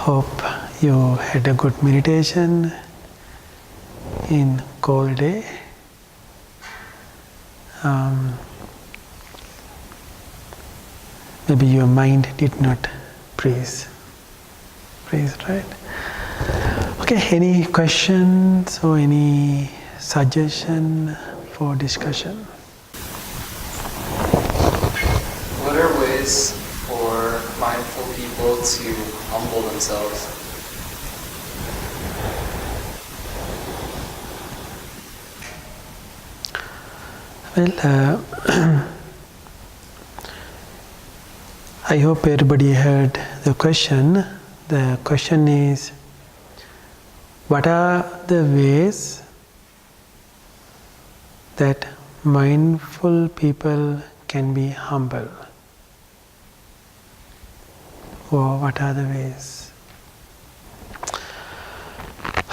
Hope you had a good meditation in cold day. Maybe your mind did not freeze, right? Okay, any questions or any suggestion for discussion? What are ways for mindful people to humble themselves? Well, I hope everybody heard the question. The question is, what are the ways that mindful people can be humble? Or what are the ways?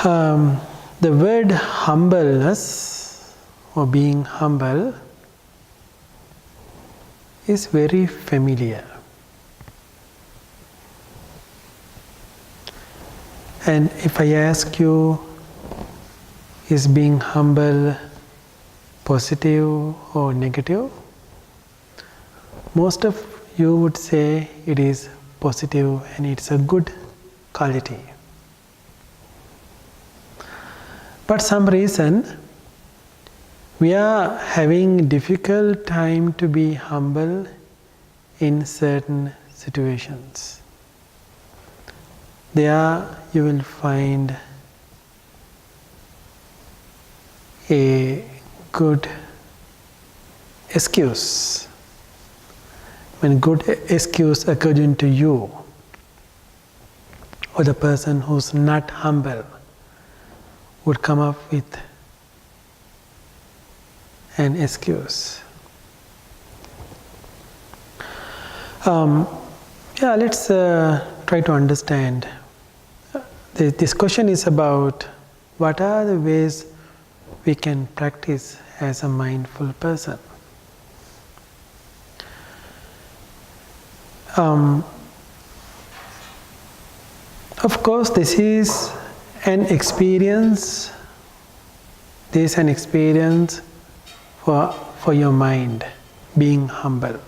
The word humbleness or being humble is very familiar. And if I ask you, is being humble positive or negative? Most of you would say it is positive and it's a good quality. But some reason we are having difficult time to be humble in certain situations. There you will find a good excuse. When good excuse according to you, or the person who's not humble would come up with an excuse. Let's try to understand. This question is about what are the ways we can practice as a mindful person. Of course, this is an experience. This is an experience for your mind, being humble.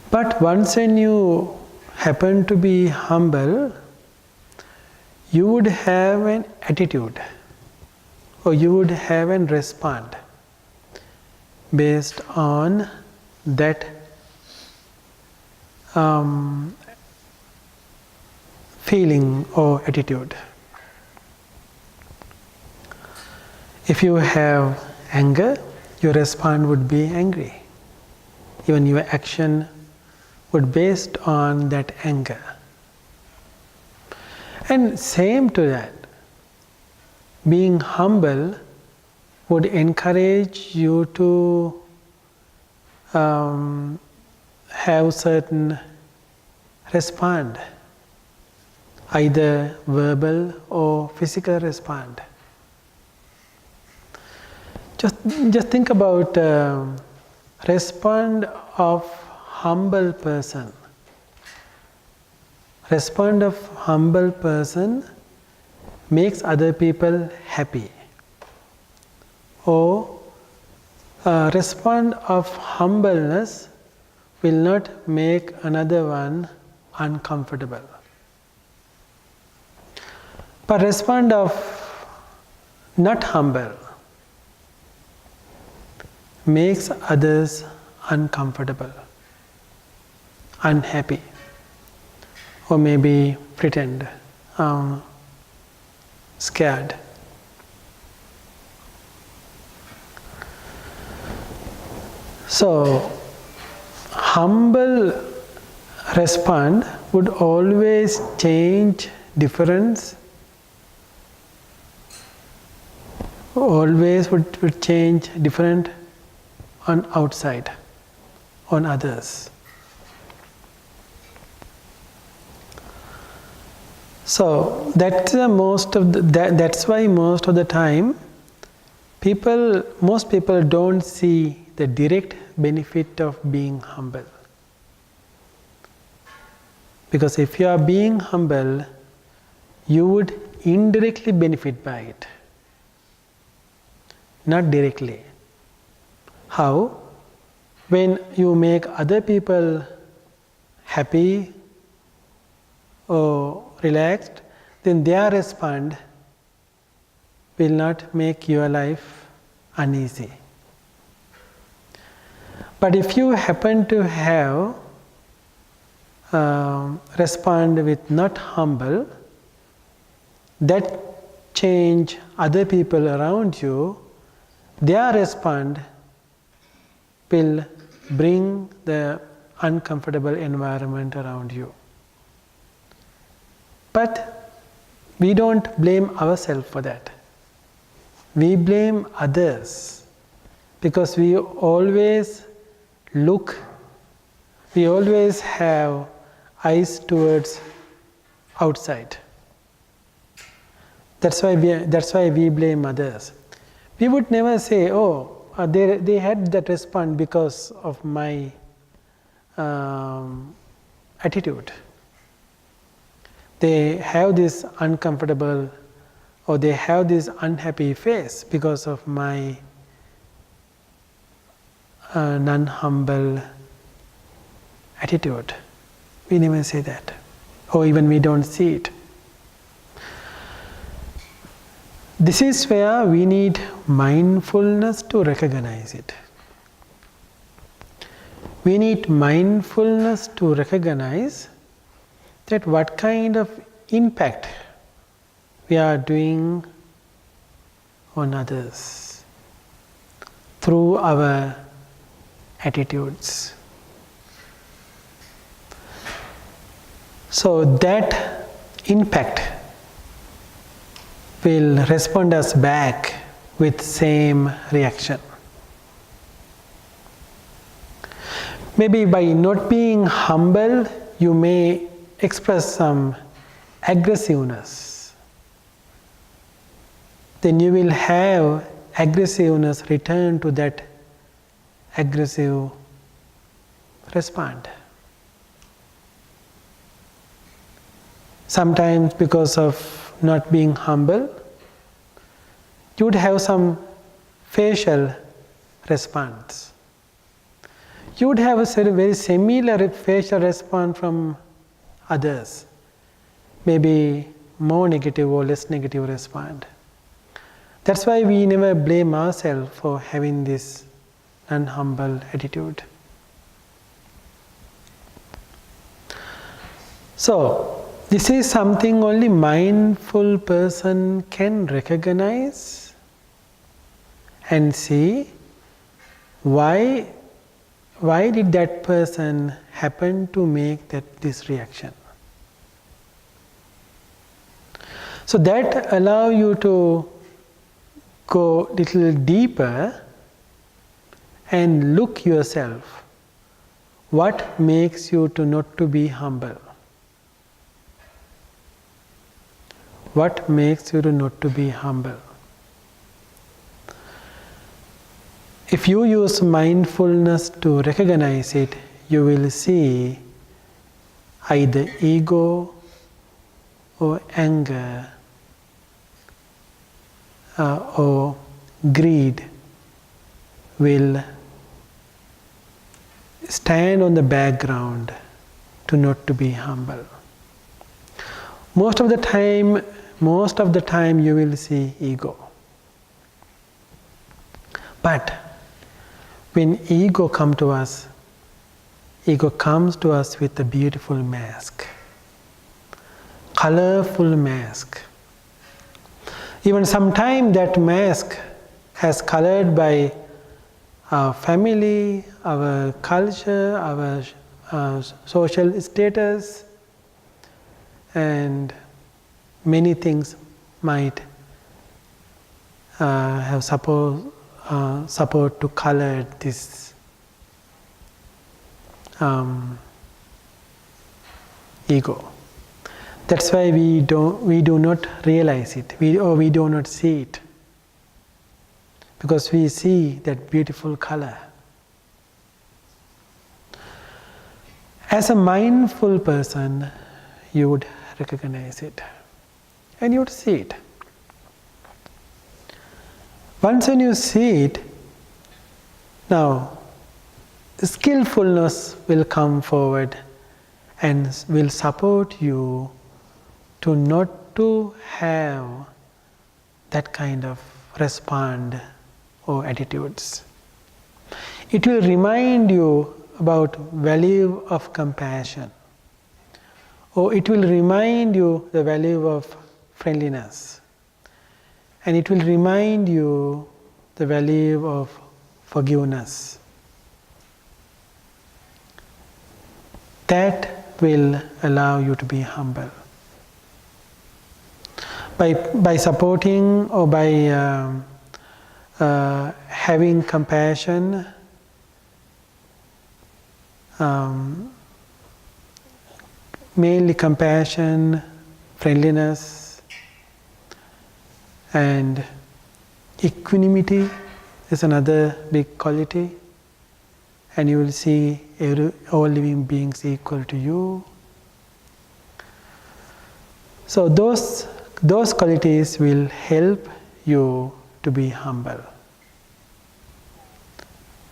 But once when you happen to be humble, you would have an attitude, or you would have an respond based on that feeling or attitude. If you have anger, your response would be angry. Even your action would be based on that anger. And same to that, being humble would encourage you to have certain respond, either verbal or physical respond. Just think about respond of humble person. Respond of humble person makes other people happy. Or respond of humbleness will not make another one uncomfortable. But respond of not humble makes others uncomfortable, unhappy, or maybe pretend scared. So, humble respond would always change difference, always would change different on outside, on others. So that's why most of the time most people don't see the direct benefit of being humble. Because if you are being humble, you would indirectly benefit by it, not directly. How? When you make other people happy or relaxed, then their response will not make your life uneasy. But if you happen to have respond with not humble, that change other people around you, their response will bring the uncomfortable environment around you. But we don't blame ourselves for that. We blame others because we always have eyes towards outside. That's why we blame others. We would never say, oh, they had that response because of my attitude. They have this uncomfortable or they have this unhappy face because of my non-humble attitude. We never say that, or even we don't see it. This is where we need mindfulness to recognize it. We need mindfulness to recognize that what kind of impact we are doing on others through our attitudes. So that impact will respond us back with same reaction. Maybe by not being humble, you may express some aggressiveness. Then you will have aggressiveness return to that aggressive response. Sometimes because of not being humble, you would have some facial response. You would have a very similar facial response from others, maybe more negative or less negative response. That's why we never blame ourselves for having this unhumble attitude. So, this is something only mindful person can recognize and see why did that person happen to make this reaction. So that allow you to go little deeper and look yourself. What makes you to not to be humble? What makes you to not to be humble? If you use mindfulness to recognize it, you will see either ego or anger or greed will stand on the background to not to be humble. Most of the time you will see ego. But when ego comes to us with a beautiful mask, colorful mask. Even sometimes that mask has colored by our family, our culture, our social status, and many things might have support to color this ego. That's why we do not realize it, we do not see it, because we see that beautiful color. As a mindful person, you would recognize it and you would see it. Once when you see it, now skillfulness will come forward and will support you to not to have that kind of respond or attitudes. It will remind you about value of compassion, or it will remind you the value of friendliness, and it will remind you the value of forgiveness. That will allow you to be humble. By supporting or by having compassion, mainly compassion, friendliness, and equanimity is another big quality, and you will see all living beings equal to you. So those qualities will help you to be humble.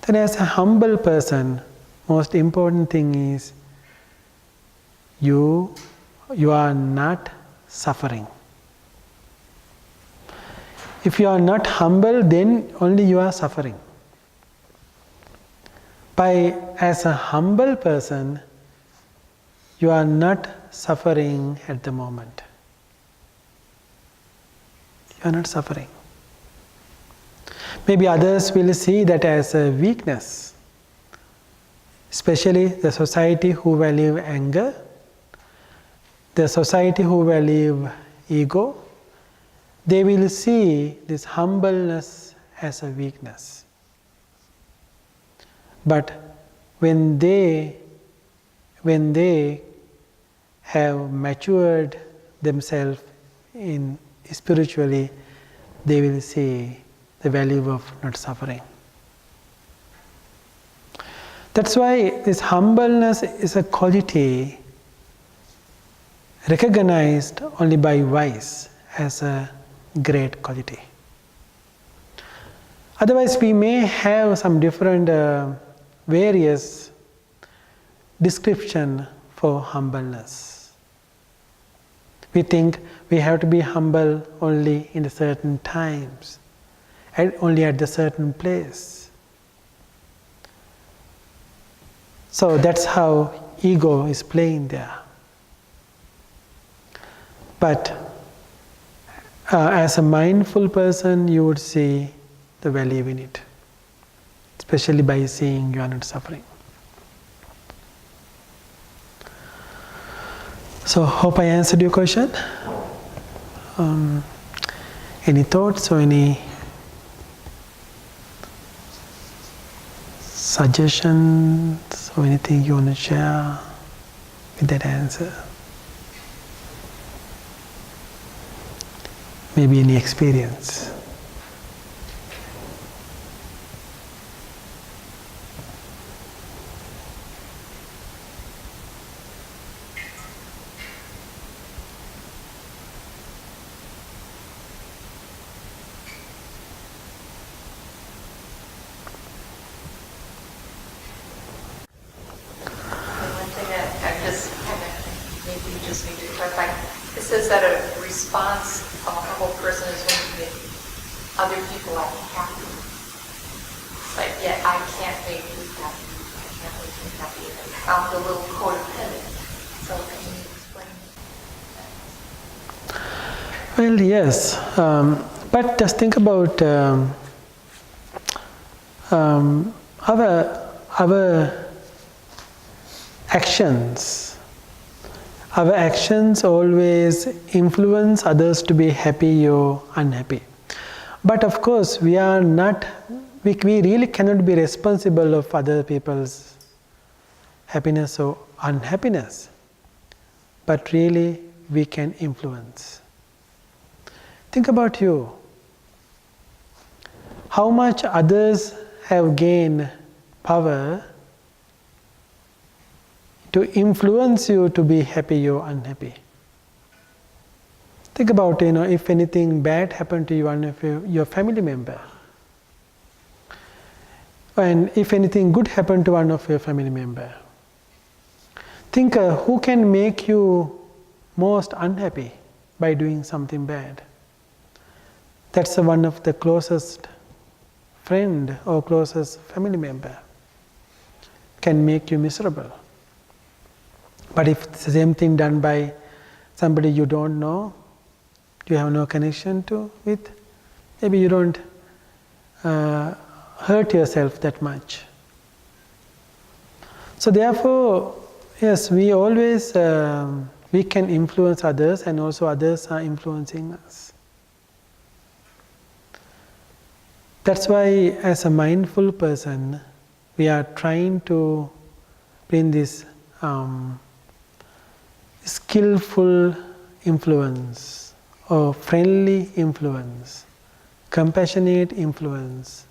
Then as a humble person, most important thing is you are not suffering. If you are not humble, then only you are suffering. As a humble person, you are not suffering at the moment. You are not suffering. Maybe others will see that as a weakness, especially the society who value anger, the society who value ego. They will see this humbleness as a weakness. But when they have matured themselves spiritually, they will see the value of not suffering. That's why this humbleness is a quality recognized only by wise as a great quality. Otherwise, we may have some different various description for humbleness. We think we have to be humble only in the certain times, and only at the certain place. So that's how ego is playing there. But as a mindful person, you would see the value in it, especially by seeing you are not suffering. So, hope I answered your question. Any thoughts or any suggestions or anything you want to share with that answer? Maybe any experience. One thing I just kind of maybe you just need to clarify. It says that a response of a humble person is when you make other people happy. But yet I can't make you happy. I can't make you happy. I found a little codependent. So can you explain that? Well, yes. But just think about our actions. Our actions always influence others to be happy or unhappy. But of course, we really cannot be responsible of other people's happiness or unhappiness. But really, we can influence. Think about you. How much others have gained power to influence you to be happy, you're unhappy. Think about, if anything bad happened to you, one of your family member, and if anything good happened to one of your family member. Think who can make you most unhappy by doing something bad. That's one of the closest friend or closest family member can make you miserable. But if it's the same thing done by somebody you don't know, you have no connection with, maybe you don't hurt yourself that much. So therefore, yes, we always we can influence others, and also others are influencing us. That's why, as a mindful person, we are trying to bring this skillful influence, or friendly influence, compassionate influence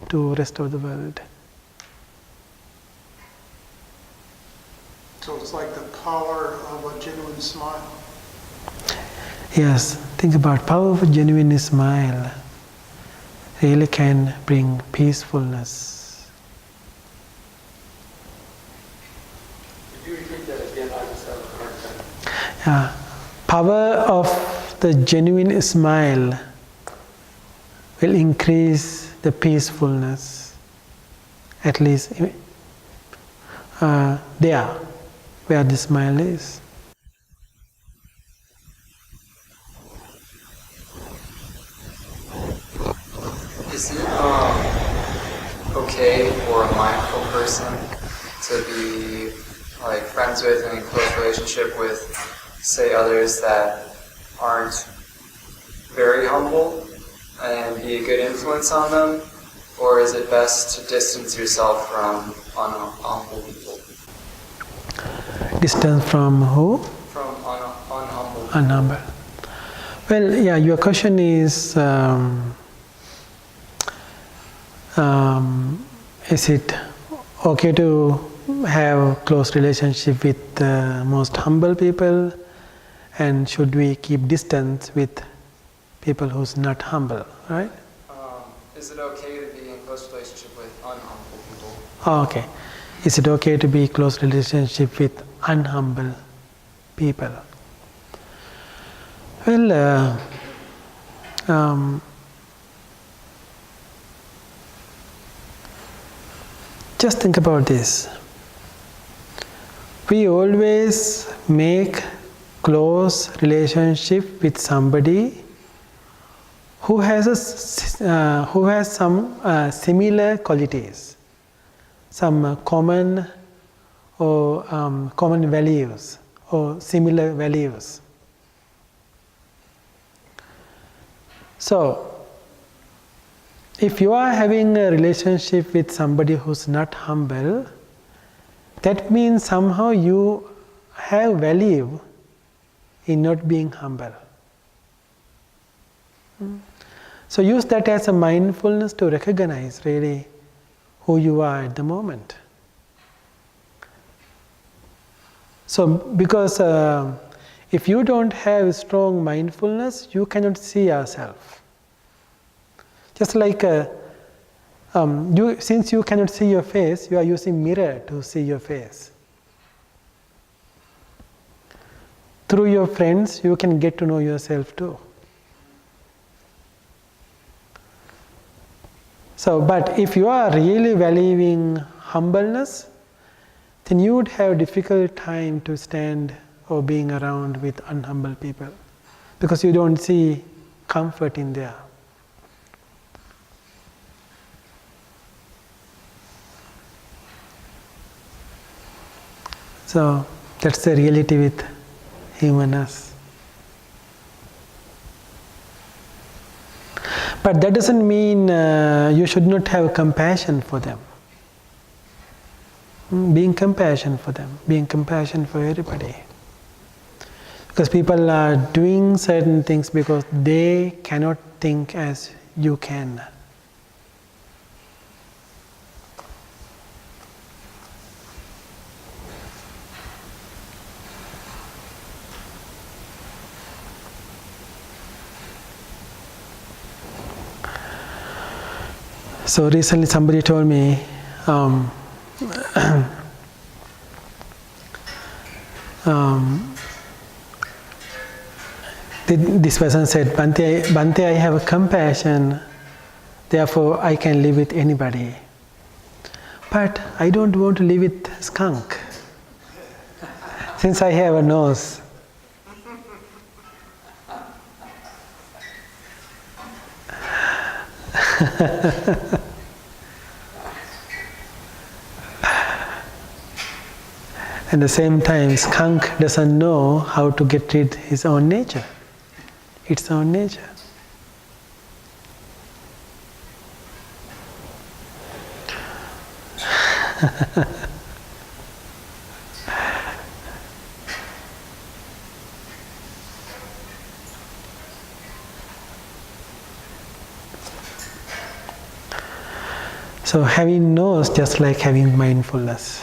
to rest of the world. So it's like the power of a genuine smile. Yes, think about power of a genuine smile. Really can bring peacefulness. Could you repeat that again? I just have a hard time. Power of the genuine smile will increase the peacefulness, at least there, where the smile is. Is it okay for a mindful person to be like friends with and in close relationship with, say, others that aren't very humble and be a good influence on them? Or is it best to distance yourself from unhumble people? Distance from who? From unhumble. Unhumble. Well, yeah, your question is it okay to have close relationship with the most humble people, and should we keep distance with people who's not humble, right? Is it okay to be in close relationship with unhumble people? Oh, okay. Is it okay to be close relationship with unhumble people? Well, just think about this. We always make close relationship with somebody who has some similar qualities, some common or common values or similar values. So, if you are having a relationship with somebody who's not humble, that means somehow you have value in not being humble. So use that as a mindfulness to recognize really who you are at the moment. So because if you don't have strong mindfulness, you cannot see yourself. Just like since you cannot see your face, you are using mirror to see your face. Through your friends, you can get to know yourself too. So, but if you are really valuing humbleness, then you would have difficult time to stand or being around with unhumble people, because you don't see comfort in there. So that's the reality with humanness. But that doesn't mean you should not have compassion for them. Being compassion for them, being compassion for everybody. Because people are doing certain things because they cannot think as you can. So recently somebody told me, this person said, Bhante, I have a compassion, therefore I can live with anybody. But I don't want to live with skunk, since I have a nose. At the same time, skunk doesn't know how to get rid of his own nature, its own nature. So having nose just like having mindfulness,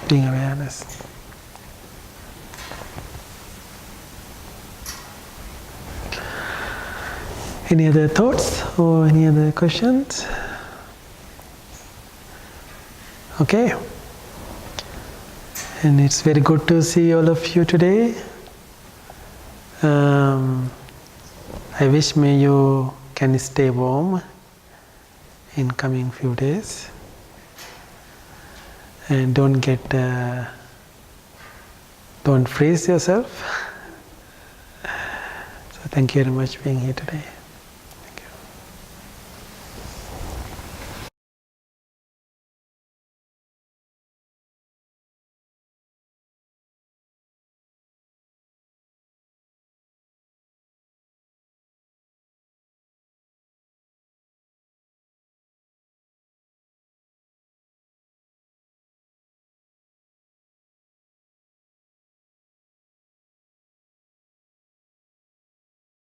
being awareness. Any other thoughts or any other questions? Okay. And it's very good to see all of you today. I wish you can stay warm in coming few days. And don't freeze yourself. So thank you very much for being here today.